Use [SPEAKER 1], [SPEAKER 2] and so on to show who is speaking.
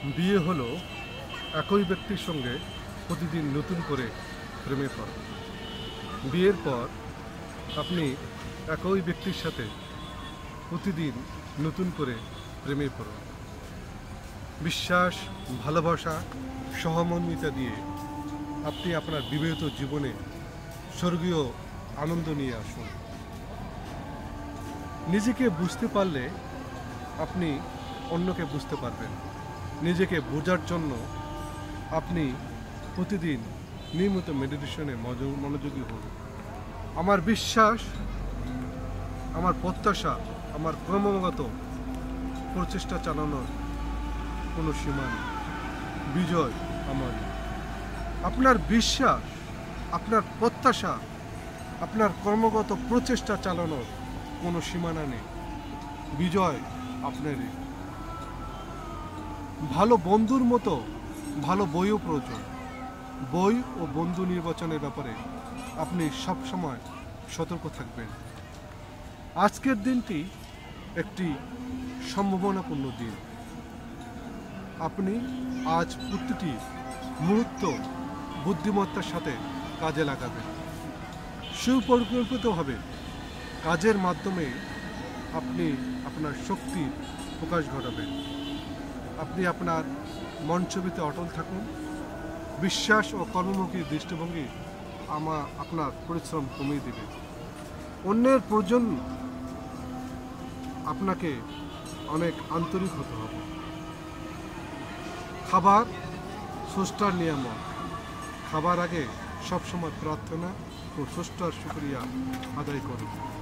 [SPEAKER 1] বিয়ে হলো একই ব্যক্তির সঙ্গে প্রতিদিন নতুন করে প্রেমে পড়া। বিয়ের পর আপনি একই ব্যক্তির সাথে প্রতিদিন নতুন করে প্রেমে পড়ুন। বিশ্বাস, ভালোবাসা, সহমর্মিতা দিয়ে আপনি আপনার বিবাহিত জীবনে স্বর্গীয় আনন্দ নিয়ে আসুন। নিজেকে বুঝতে পারলে আপনি অন্যকে বুঝতে পারবেন। নিজেকে বোঝার জন্য আপনি প্রতিদিন নিয়মিত মেডিটেশনে মনোযোগী হন। আমার বিশ্বাস, আমার প্রত্যাশা, আমার ক্রমাগত প্রচেষ্টা চালানোর কোনো সীমা নেই। বিজয় আমারই। আপনার বিশ্বাস, আপনার প্রত্যাশা, আপনার কর্মগত প্রচেষ্টা চালানোর কোনো সীমানা নেই। বিজয় আপনারই। ভালো বন্ধুর মতো ভালো বইও প্রয়োজন। বই ও বন্ধু নির্বাচনের ব্যাপারে আপনি সবসময় সতর্ক থাকবেন। আজকের দিনটি একটি সম্ভাবনাপূর্ণ দিন। আপনি আজ প্রতিটি মুহূর্ত বুদ্ধিমত্তার সাথে কাজে লাগাবেন। সুপরিকল্পিতভাবে কাজের মাধ্যমে আপনি আপনার শক্তির প্রকাশ ঘটাবেন। আপনি আপনার মন-ছবিতে অটল থাকুন। বিশ্বাস ও কর্মমুখী দৃষ্টিভঙ্গি আপনার পরিশ্রম কমিয়ে দেবে। অন্যের প্রয়োজন আপনাকে অনেক আন্তরিক হতে হবে। খাবার স্রষ্টার নিয়ামক। খাবার আগে সবসময় প্রার্থনা ও স্রষ্টার শুকরিয়া আদায় করুন।